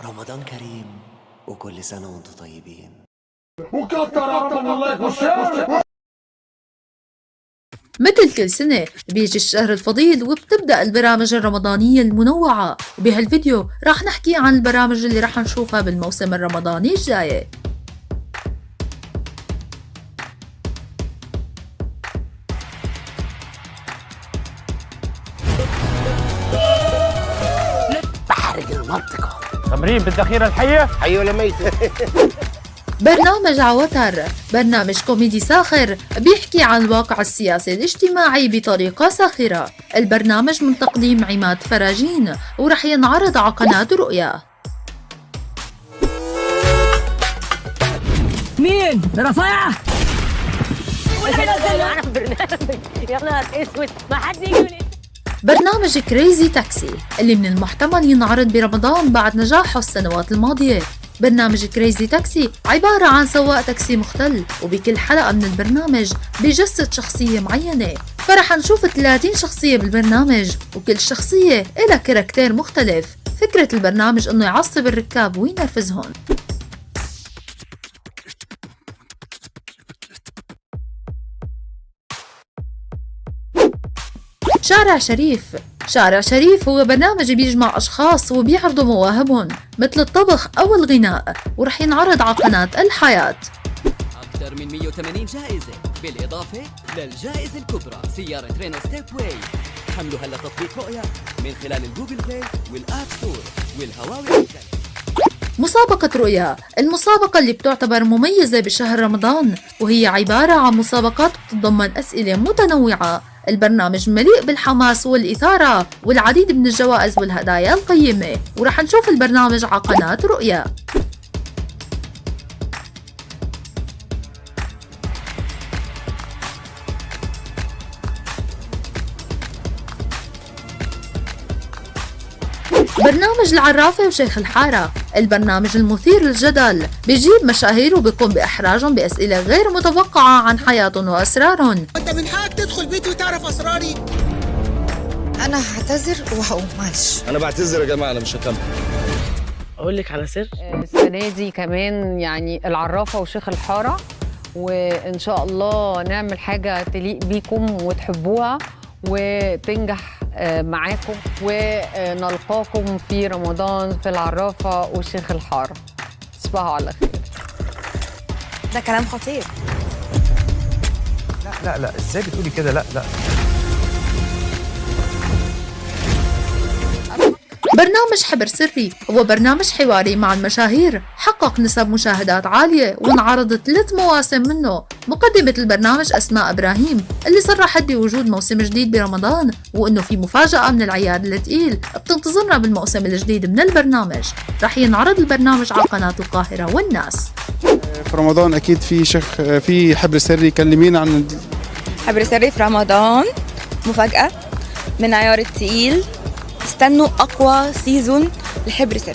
رمضان كريم وكل سنة وانتم طيبين. مثل كل سنة بيجي الشهر الفضيل وبتبدأ البرامج الرمضانية المنوعة، وبهالفيديو راح نحكي عن البرامج اللي راح نشوفها بالموسم الرمضاني الجاي. بحرق المنطقة. تمرين بالذخيرة الحية. حي ولا ميت؟ برنامج عوتر، برنامج كوميدي ساخر بيحكي عن الواقع السياسي الاجتماعي بطريقة ساخرة. البرنامج من تقديم عماد فراجين ورح ينعرض على قناة رؤيا. مين؟ رفيعة؟ انا برنامج يا نهار اسود ما حد يجي. برنامج كريزي تاكسي اللي من المحتمل ينعرض برمضان بعد نجاحه السنوات الماضية. برنامج كريزي تاكسي عبارة عن سواق تاكسي مختل، وبكل حلقة من البرنامج بيجسد شخصية معينة، فرح نشوف 30 شخصية بالبرنامج، وكل شخصية إلها كاركتير مختلف. فكرة البرنامج إنه يعصب الركاب وينرفزهم. شارع شريف هو برنامج بيجمع أشخاص وبيعرضوا مواهبهم مثل الطبخ أو الغناء، ورح ينعرض على قناة الحياة. أكثر من 180 جائزة بالإضافة للجائزة الكبرى سيارة رينو ستيب واي. حملوا هلا تطبيق رؤيا من خلال الجوجل بلاي والآب ستور والهواوي. مسابقة رؤيا، المسابقة اللي بتعتبر مميزة بشهر رمضان، وهي عبارة عن مسابقات بتتضمن أسئلة متنوعة. البرنامج مليء بالحماس والإثارة والعديد من الجوائز والهدايا القيمة، ورح نشوف البرنامج على قناة رؤيا. برنامج العرافة وشيخ الحارة، البرنامج المثير للجدل بيجيب مشاهير وبيقوم بإحراجهم بأسئلة غير متوقعة عن حياتهم وأسرارهم. انت من حقك تدخل بيتي وتعرف اسراري. انا هعتذر وهقوم، معلش. انا بعتذر يا جماعه، انا مش هكمل. اقول لك على سر، السنة دي كمان يعني العرافة وشيخ الحارة، وإن شاء الله نعمل حاجة تليق بيكم وتحبوها وتنجح معاكم، ونلقاكم في رمضان في العرافة وشيخ الحارة. تصبحوا على خير. ده كلام خطير. لا ازاي بتقولي كده؟ لا برنامج حبر سري هو برنامج حواري مع المشاهير، حقق نسب مشاهدات عالية وانعرض 3 مواسم منه. مقدمة البرنامج أسماء إبراهيم اللي صرحت بوجود موسم جديد برمضان، وإنه في مفاجأة من العيار الثقيل بتنتظرنا بالموسم الجديد من البرنامج. رح ينعرض البرنامج على قناة القاهرة والناس. في رمضان أكيد في حبر سري. كلمينا عن حبر سري في رمضان، مفاجأة من عيار التقيل. استنوا أقوى سيزون لحبر سري.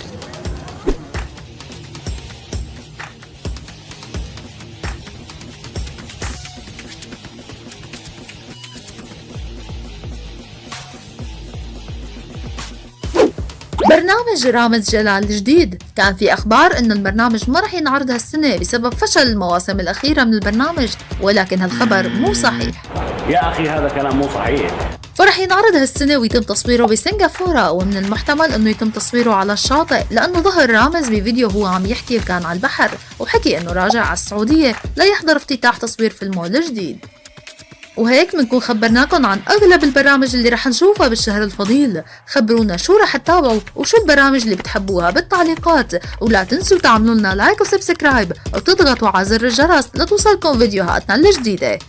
برنامج رامز جلال الجديد، كان في أخبار إنه البرنامج ما رح ينعرض هالسنة بسبب فشل المواسم الأخيرة من البرنامج، ولكن هالخبر مو صحيح. يا أخي هذا كلام مو صحيح. فرح ينعرض هالسنة ويتم تصويره بسنغافورة، ومن المحتمل انه يتم تصويره على الشاطئ، لانه ظهر رامز بفيديو هو عم يحكي وكان على البحر، وحكي انه راجع على السعودية ليحضر افتتاح تصوير فيلمه الجديد. وهيك بنكون خبرناكم عن اغلب البرامج اللي رح نشوفها بالشهر الفضيل. خبرونا شو رح تتابعوا وشو البرامج اللي بتحبوها بالتعليقات، ولا تنسوا تعملوا لنا لايك وسبسكرايب وتضغطوا على زر الجرس لتوصلكم فيديوهاتنا الجديدة.